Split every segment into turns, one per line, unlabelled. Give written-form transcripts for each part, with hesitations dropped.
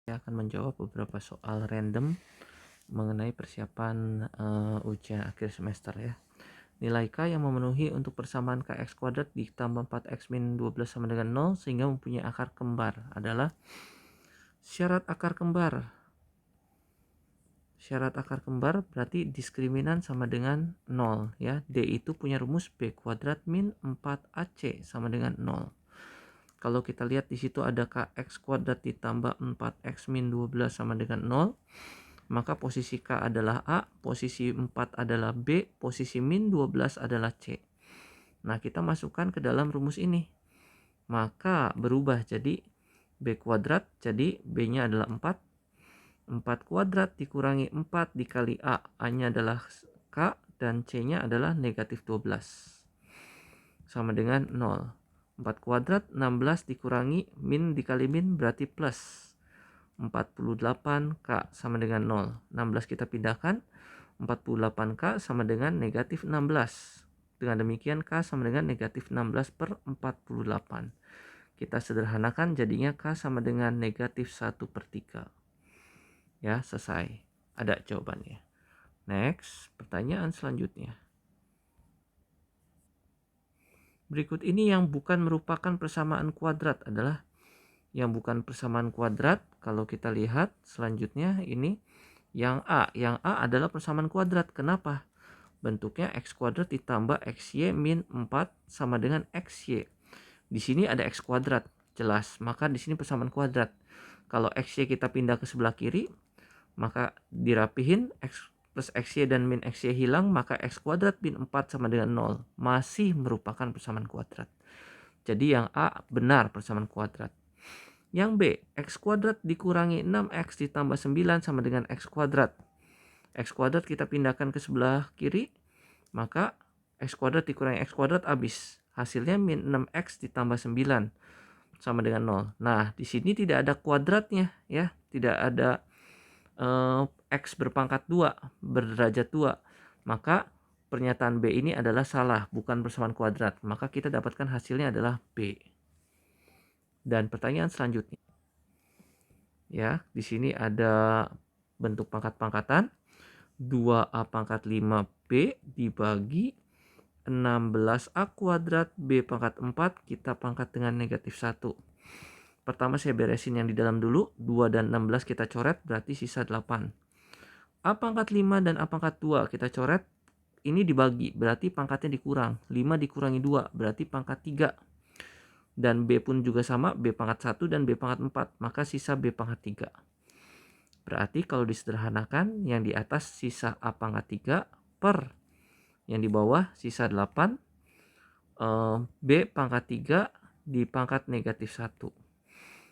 Saya akan menjawab beberapa soal random mengenai persiapan ujian akhir semester ya. Nilai K yang memenuhi untuk persamaan Kx kuadrat ditambah 4x min 12 sama dengan 0 sehingga mempunyai akar kembar adalah syarat akar kembar. Syarat akar kembar berarti diskriminan sama dengan 0 ya. D itu punya rumus B kuadrat min 4AC sama dengan 0. Kalau kita lihat di situ ada Kx kuadrat ditambah 4x min 12 sama dengan 0. Maka posisi K adalah A, posisi 4 adalah B, posisi min 12 adalah C. Nah, kita masukkan ke dalam rumus ini. Maka berubah jadi B kuadrat, jadi B-nya adalah 4. 4 kuadrat dikurangi 4 dikali A, A-nya adalah K, dan C-nya adalah negatif 12. Sama dengan 0. 4 kuadrat 16 dikurangi min dikali min berarti plus 48K sama dengan 0. 16 kita pindahkan, 48K sama dengan negatif 16. Dengan demikian K sama dengan negatif 16 per 48. Kita sederhanakan jadinya K sama dengan negatif 1/3. Ya, selesai. Ada jawabannya. Next, pertanyaan selanjutnya. Berikut ini yang bukan merupakan persamaan kuadrat adalah yang bukan persamaan kuadrat. Kalau kita lihat selanjutnya ini yang A adalah persamaan kuadrat. Kenapa? Bentuknya x kuadrat ditambah xy min 4 sama dengan xy. Di sini ada x kuadrat, jelas. Maka di sini persamaan kuadrat. Kalau xy kita pindah ke sebelah kiri, maka dirapihin x plus xy dan min xy hilang, maka x kuadrat min 4 sama dengan 0. Masih merupakan persamaan kuadrat. Jadi yang A benar persamaan kuadrat. Yang B, x kuadrat dikurangi 6x ditambah 9 sama dengan x kuadrat. X kuadrat kita pindahkan ke sebelah kiri, maka x kuadrat dikurangi x kuadrat habis. Hasilnya min 6x ditambah 9 sama dengan 0. Nah, di sini tidak ada kuadratnya ya, tidak ada x berpangkat 2, berderajat 2. Maka pernyataan B ini adalah salah, bukan persamaan kuadrat. Maka kita dapatkan hasilnya adalah B. Dan pertanyaan selanjutnya. Ya, di sini ada bentuk pangkat-pangkatan. 2A pangkat 5B dibagi 16A kuadrat B pangkat 4, kita pangkat dengan negatif 1. Pertama saya beresin yang di dalam dulu, 2 dan 16 kita coret, berarti sisa 8. A pangkat 5 dan A pangkat 2 kita coret, ini dibagi, berarti pangkatnya dikurang. 5 dikurangi 2, berarti pangkat 3. Dan B pun juga sama, B pangkat 1 dan B pangkat 4, maka sisa B pangkat 3. Berarti kalau disederhanakan, yang di atas sisa A pangkat 3 per yang di bawah sisa 8, B pangkat 3 di pangkat negatif 1.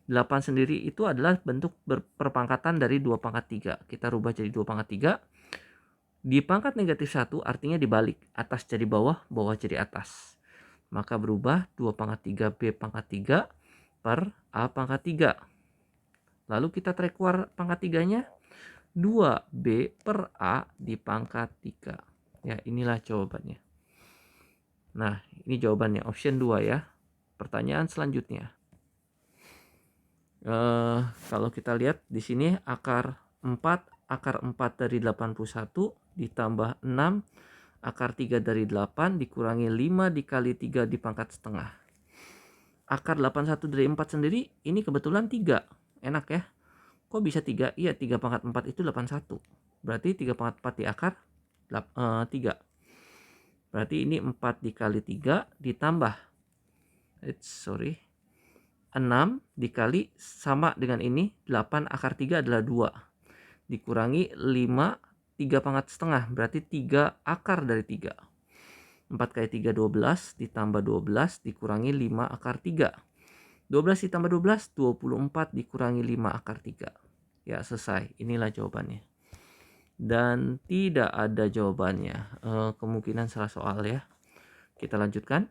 8 sendiri itu adalah bentuk perpangkatan dari 2 pangkat 3. Kita rubah jadi 2 pangkat 3. Di pangkat negatif 1 artinya dibalik. Atas jadi bawah, bawah jadi atas. Maka berubah 2 pangkat 3 B pangkat 3 per A pangkat 3. Lalu kita tarik keluar pangkat 3-nya. 2B per A di pangkat 3. Ya, inilah jawabannya. Nah, ini jawabannya. Option 2 ya. Pertanyaan selanjutnya. Kalau kita lihat di sini akar 4 dari 81 ditambah 6 akar 3 dari 8 dikurangi 5 dikali 3 di pangkat setengah. Akar 81 dari 4 sendiri ini kebetulan 3. Enak ya. Kok bisa 3? Iya, 3 pangkat 4 itu 81. Berarti 3 pangkat 4 di akar 3. Berarti ini 4 dikali 3 ditambah 6 dikali sama dengan ini 8 akar 3 adalah 2. Dikurangi 5 3 pangkat setengah, berarti 3 akar dari 3. 4 kali 3 12 ditambah 12 dikurangi 5 akar 3. 12 ditambah 12 24 dikurangi 5 akar 3. Ya, selesai. Inilah jawabannya. Dan tidak ada jawabannya. Kemungkinan salah soal ya. Kita lanjutkan.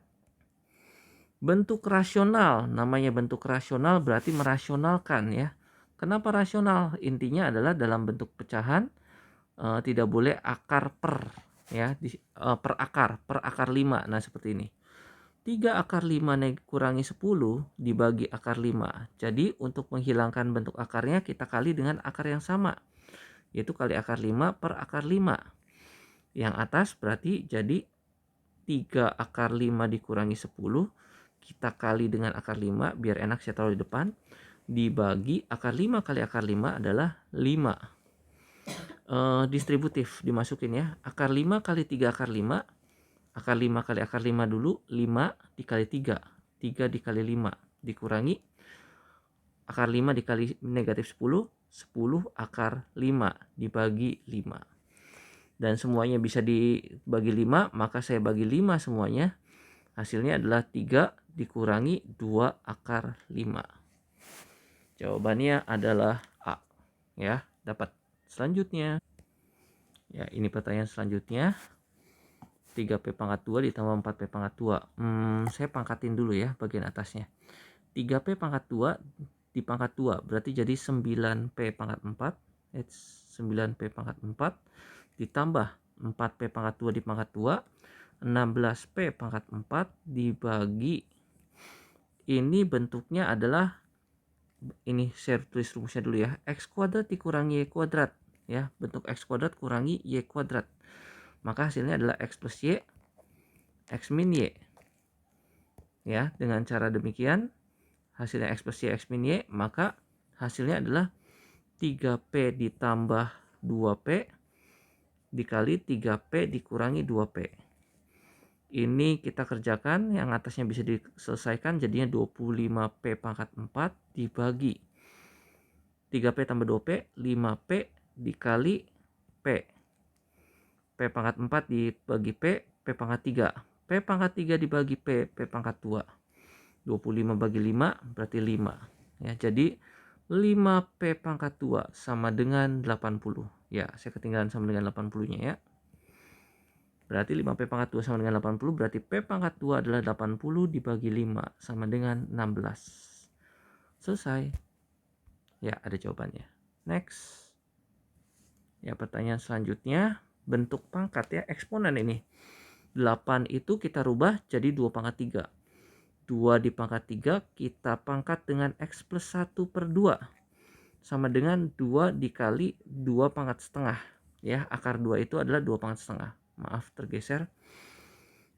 Bentuk rasional, namanya bentuk rasional berarti merasionalkan ya. Kenapa rasional? Intinya adalah dalam bentuk pecahan tidak boleh akar per ya, per akar 5. Nah, seperti ini. 3 akar 5 kurangi 10 dibagi akar 5. Jadi untuk menghilangkan bentuk akarnya kita kali dengan akar yang sama, yaitu kali akar 5 per akar 5. Yang atas berarti jadi 3 akar 5 dikurangi 10, kita kali dengan akar 5, biar enak saya taruh di depan, dibagi akar 5 kali akar 5 adalah 5. Distributif dimasukin ya, akar 5 kali 3 akar 5, akar 5 kali akar 5 dulu, 5 dikali 3, 3 dikali 5, dikurangi akar 5 dikali negatif 10, 10 akar 5 dibagi 5. Dan semuanya bisa dibagi 5, maka saya bagi 5 semuanya. Hasilnya adalah 3 dikurangi 2 akar 5. Jawabannya adalah A. Ya, dapat. Selanjutnya. Ya, ini pertanyaan selanjutnya. 3P pangkat 2 ditambah 4P pangkat 2. Saya pangkatin dulu ya bagian atasnya. 3P pangkat 2 di pangkat 2 berarti jadi 9P pangkat 4. 9P pangkat 4 ditambah 4P pangkat 2 di pangkat 2. 16P pangkat 4 dibagi, ini bentuknya adalah, ini saya tulis rumusnya dulu ya, X kuadrat dikurangi Y kuadrat ya, bentuk X kuadrat kurangi Y kuadrat, maka hasilnya adalah X plus Y, X min Y ya. Dengan cara demikian hasilnya X plus Y, X min Y, maka hasilnya adalah 3P ditambah 2P dikali 3P dikurangi 2P. Ini kita kerjakan, yang atasnya bisa diselesaikan, jadinya 25P pangkat 4 dibagi 3P tambah 2P, 5P dikali P. P pangkat 4 dibagi P, P pangkat 3. P pangkat 3 dibagi P, P pangkat 2. 25 bagi 5 berarti 5. Ya, jadi 5P pangkat 2 sama dengan 80. Ya, saya ketinggalan sama dengan 80-nya ya. Berarti 5P pangkat 2 sama dengan 80, berarti P pangkat 2 adalah 80 dibagi 5 sama dengan 16. Selesai. Ya, ada jawabannya. Next. Ya, pertanyaan selanjutnya, bentuk pangkat ya, eksponen ini. 8 itu kita rubah jadi 2 pangkat 3. 2 di pangkat 3 kita pangkat dengan X plus 1 per 2. Sama dengan 2 dikali 2 pangkat setengah. Ya, akar 2 itu adalah 2 pangkat setengah. Maaf tergeser.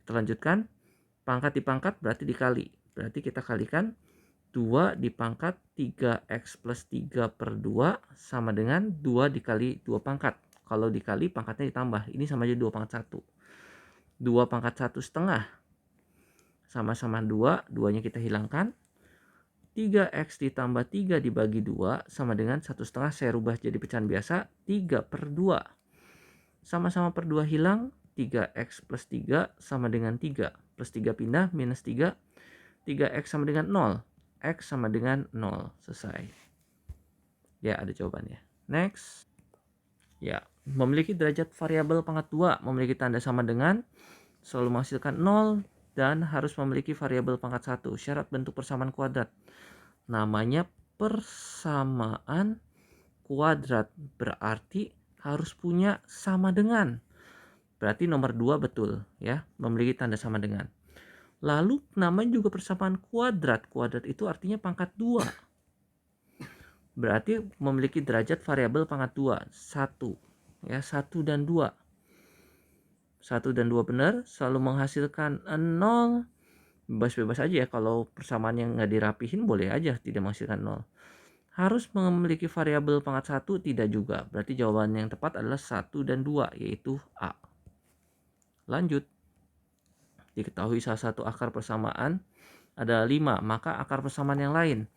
Kita lanjutkan. Pangkat dipangkat berarti dikali. Berarti kita kalikan 2 dipangkat 3x plus 3 per 2 sama dengan 2 dikali 2 pangkat. Kalau dikali pangkatnya ditambah. Ini sama aja 2 pangkat 1. 2 pangkat 1 setengah. Sama-sama 2. 2-nya kita hilangkan. 3x ditambah 3 dibagi 2 sama dengan 1 setengah. Saya rubah jadi pecahan biasa. 3 per 2. Sama-sama per 2 hilang. 3x plus 3 sama dengan 3. Plus 3 pindah, minus 3. 3x sama dengan 0. X sama dengan 0. Selesai. Ya, ada jawabannya. Next. Ya, memiliki derajat variabel pangkat 2. Memiliki tanda sama dengan, selalu menghasilkan 0, dan harus memiliki variabel pangkat 1. Syarat bentuk persamaan kuadrat. Namanya persamaan kuadrat. Berarti harus punya sama dengan. Berarti nomor 2 betul ya, memiliki tanda sama dengan. Lalu namanya juga persamaan kuadrat. Kuadrat itu artinya pangkat 2. Berarti memiliki derajat variabel pangkat 2. 1 ya, 1 dan 2. 1 dan 2 benar, selalu menghasilkan 0. Bebas-bebas aja ya, kalau persamaan yang nggak dirapihin boleh aja tidak menghasilkan 0. Harus memiliki variabel pangkat 1, tidak juga. Berarti jawaban yang tepat adalah 1 dan 2, yaitu A. Lanjut. Diketahui salah satu akar persamaan adalah 5, maka akar persamaan yang lain.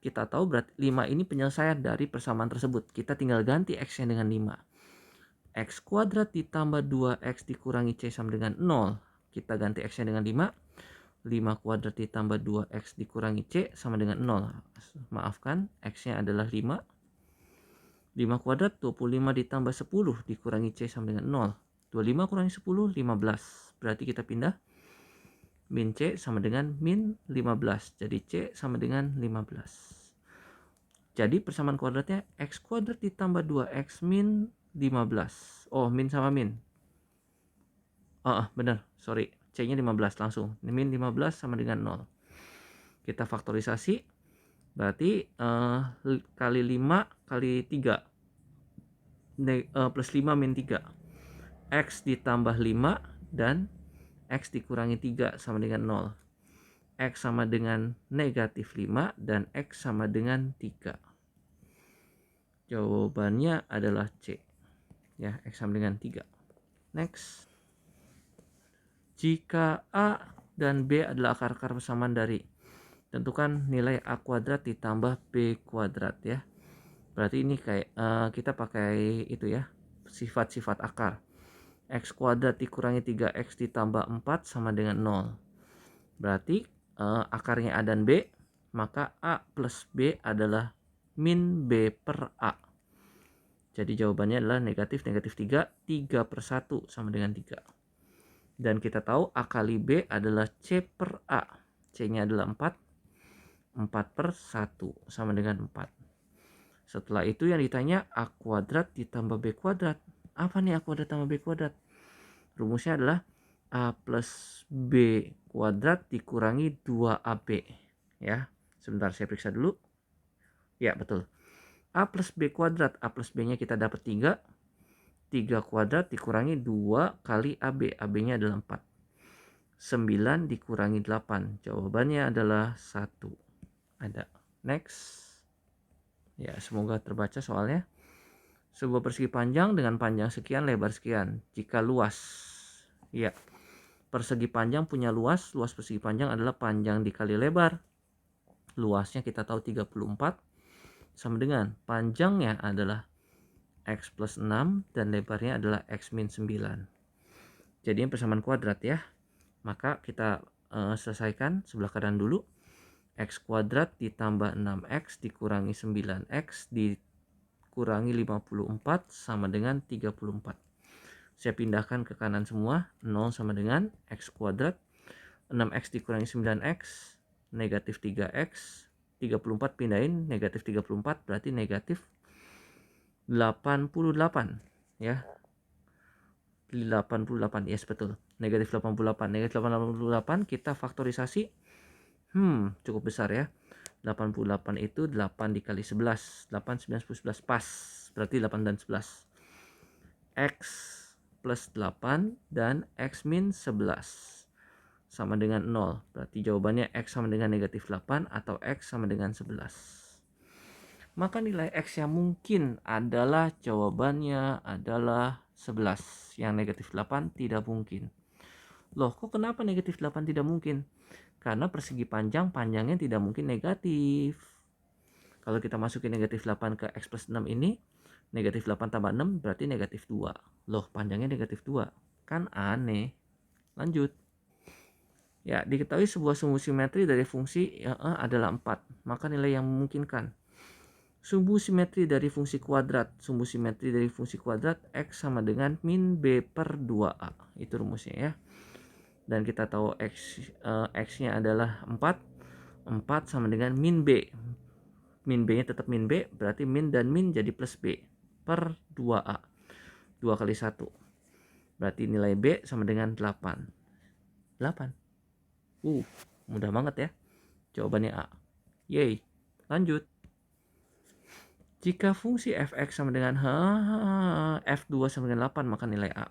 Kita tahu berarti 5 ini penyelesaian dari persamaan tersebut. Kita tinggal ganti X-nya dengan 5. X kuadrat ditambah 2X dikurangi C sama dengan 0. Kita ganti X-nya dengan 5. 5 kuadrat ditambah 2X dikurangi C sama dengan 0. Maafkan, X-nya adalah 5. 5 kuadrat 25 ditambah 10 dikurangi C sama dengan 0. 25 kurangi 10, 15. Berarti kita pindah. Min C sama dengan min 15. Jadi C sama dengan 15. Jadi persamaan kuadratnya X kuadrat ditambah 2X min 15. Oh, min sama min. Benar, sorry. C-nya 15 langsung. Min 15 sama dengan 0. Kita faktorisasi, berarti kali 5 kali 3 plus 5 min 3. X ditambah 5 dan X dikurangi 3 sama dengan 0. X sama dengan negatif 5 dan X sama dengan 3. Jawabannya adalah C. Ya, X sama dengan 3. Next. Jika A dan B adalah akar-akar persamaan dari, tentukan nilai A kuadrat ditambah B kuadrat ya. Berarti ini kayak kita pakai itu ya, sifat-sifat akar. X kuadrat dikurangi 3X ditambah 4 sama dengan 0. Berarti akarnya A dan B, maka A plus B adalah min B per A. Jadi jawabannya adalah negatif 3, 3 per 1 sama dengan 3. Dan kita tahu A kali B adalah C per A. C-nya adalah 4. 4 per 1 sama dengan 4. Setelah itu yang ditanya A kuadrat ditambah B kuadrat. Apa nih A kuadrat tambah B kuadrat? Rumusnya adalah A plus B kuadrat dikurangi 2AB. Ya, sebentar saya periksa dulu. Ya, betul. A plus B kuadrat. A plus B-nya kita dapat 3. 3 kuadrat dikurangi 2 kali AB. AB-nya adalah 4. 9 dikurangi 8. Jawabannya adalah 1. Ada. Next. Ya, semoga terbaca soalnya. Sebuah persegi panjang dengan panjang sekian, lebar sekian. Jika luas. Ya. Persegi panjang punya luas. Luas persegi panjang adalah panjang dikali lebar. Luasnya kita tahu 34. Sama dengan panjangnya adalah X plus 6 dan lebarnya adalah X min 9. Jadi persamaan kuadrat ya. Maka kita selesaikan sebelah kanan dulu. X kuadrat ditambah 6X dikurangi 9X dikurangi 54 sama dengan 34. Saya pindahkan ke kanan semua. 0 sama dengan X kuadrat. 6X dikurangi 9X negatif 3X. 34 pindahin negatif 34 berarti negatif 88 ya. 88, yes betul. Negatif 88. Negatif 88 kita faktorisasi. Cukup besar ya. 88 itu 8 dikali 11. 8, 9, 10, 11 pas. Berarti 8 dan 11. X plus 8 dan X min 11 sama dengan 0. Berarti jawabannya X sama dengan negatif 8 atau X sama dengan 11. Maka nilai X yang mungkin adalah jawabannya adalah 11. Yang negatif 8 tidak mungkin. Loh, kok kenapa negatif 8 tidak mungkin? Karena persegi panjang, panjangnya tidak mungkin negatif. Kalau kita masukin negatif 8 ke X plus 6 ini, negatif 8 tambah 6 berarti negatif 2. Loh, panjangnya negatif 2. Kan aneh. Lanjut. Ya, diketahui sebuah sumbu simetri dari fungsi adalah 4. Maka nilai yang memungkinkan. Sumbu simetri dari fungsi kuadrat. Sumbu simetri dari fungsi kuadrat X sama dengan min B per 2A. Itu rumusnya ya. Dan kita tahu X-nya adalah 4. 4 sama dengan min B. Min B-nya tetap min B. Berarti min dan min jadi plus B per 2A. 2 kali 1. Berarti nilai B sama dengan 8. 8. Mudah banget ya. Jawabannya A. Yeay. Lanjut. Jika fungsi fx sama dengan f2 sama dengan 8 maka nilai A.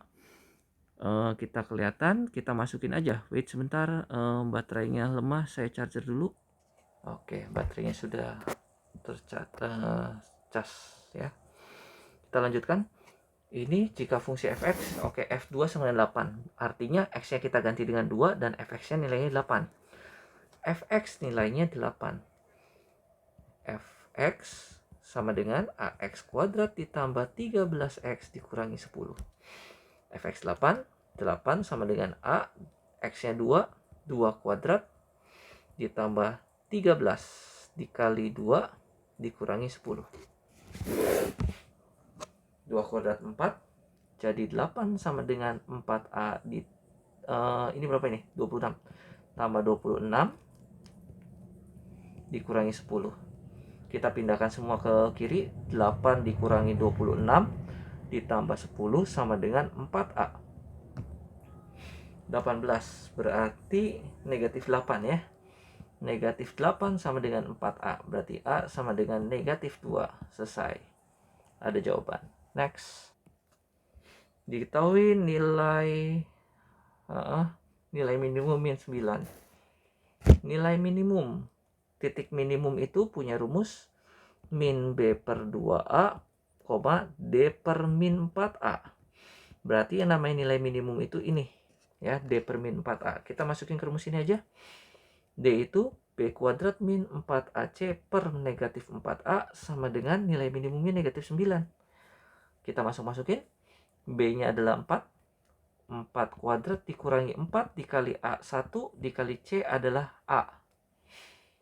Kita kelihatan, kita masukin aja. Wait sebentar, baterainya lemah, saya charger dulu. Oke, baterainya sudah cas ya. Kita lanjutkan. Ini jika fungsi fx, oke, f2 sama dengan 8. Artinya x-nya kita ganti dengan 2 dan fx-nya nilainya 8. Fx nilainya 8. Fx sama dengan AX kuadrat ditambah 13X dikurangi 10. Fx 8 sama dengan A, X-nya 2, 2 kuadrat ditambah 13 dikali 2 dikurangi 10. 2 kuadrat 4, jadi 8 sama dengan 4A ini berapa ini? 26. Tambah 26 dikurangi 10. Kita pindahkan semua ke kiri. 8 dikurangi 26 ditambah 10 sama dengan 4A. 18, berarti negatif 8 ya. Negatif 8 sama dengan 4A, berarti A sama dengan negatif 2. Selesai, ada jawaban. Next, diketahui nilai nilai minimum min 9. Nilai minimum, titik minimum itu punya rumus min B per 2A, D per min 4A. Berarti yang namanya nilai minimum itu ini ya, D per min 4A. Kita masukin ke rumus ini aja. D itu B kuadrat min 4AC per negatif 4A sama dengan nilai minimumnya negatif 9. Kita masukin. B-nya adalah 4. 4 kuadrat dikurangi 4 dikali A1 dikali C adalah A.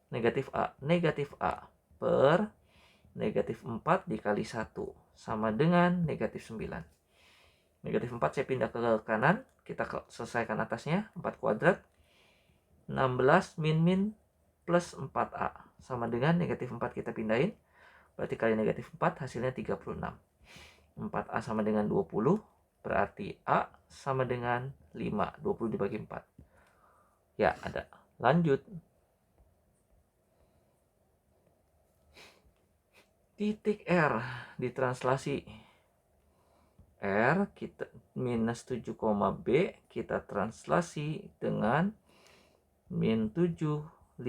Negatif A per negatif 4 dikali 1 sama dengan negatif 9. Negatif 4 saya pindah ke kanan, kita selesaikan atasnya. 4 kuadrat 16 min plus 4A sama dengan negatif 4 kita pindahin, berarti kali negatif 4 hasilnya 36. 4A sama dengan 20, berarti A sama dengan 5. 20 dibagi 4 ya, ada. Lanjut, titik R ditranslasi. R kita minus 7, B kita translasi dengan min 7, 5.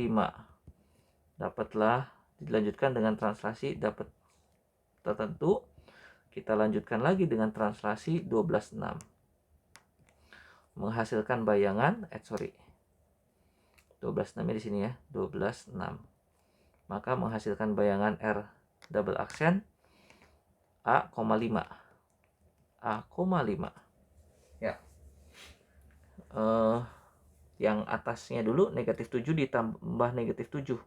Dapatlah, dilanjutkan dengan translasi dapat tertentu. Kita lanjutkan lagi dengan translasi 12, 6. Menghasilkan bayangan 12, 6 di sini ya, 12, 6. Maka menghasilkan bayangan R double aksen A, 5. A,5 ya. Yang atasnya dulu negatif 7 ditambah negatif 7,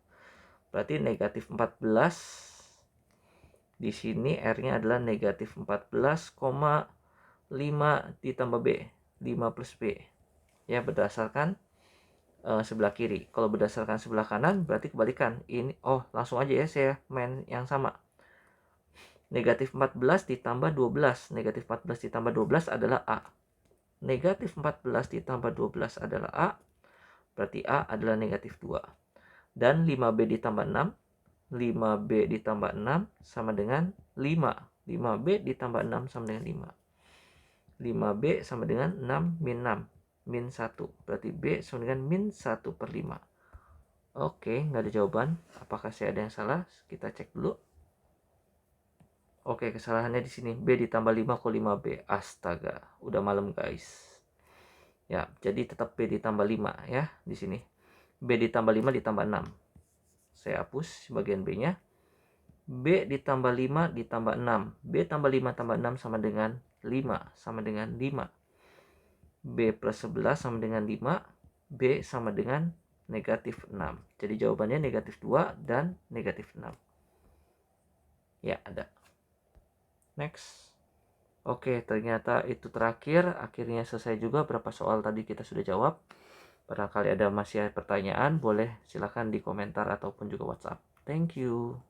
berarti negatif 14. Di sini R-nya adalah negatif 14,5 ditambah B, 5 plus B ya, berdasarkan sebelah kiri. Kalau berdasarkan sebelah kanan berarti kebalikan. Ini langsung aja ya, saya main yang sama. Negatif 14 ditambah 12. Negatif 14 ditambah 12 adalah A. Negatif 14 ditambah 12 adalah A. Berarti A adalah negatif 2. Dan 5B ditambah 6. 5B ditambah 6 sama dengan 5. 5B ditambah 6 sama dengan 5. 5B sama dengan 6 min 6. Min 1. Berarti B sama dengan min 1 per 5. Oke, nggak ada jawaban. Apakah saya ada yang salah? Kita cek dulu. Oke, kesalahannya di sini. B ditambah 5 kok 5B. Astaga, udah malam guys. Ya, jadi tetap B ditambah 5 ya di sini. B ditambah 5 ditambah 6. Saya hapus bagian B-nya. B ditambah 5 ditambah 6. B tambah 5 tambah 6 sama dengan 5. Sama dengan 5. B plus 11 sama dengan 5. B sama dengan negatif 6. Jadi jawabannya negatif 2 dan negatif 6. Ya, ada. Next. Oke, ternyata itu terakhir. Akhirnya selesai juga. Berapa soal tadi kita sudah jawab. Barangkali ada masih pertanyaan, boleh silahkan di komentar ataupun juga WhatsApp. Thank you.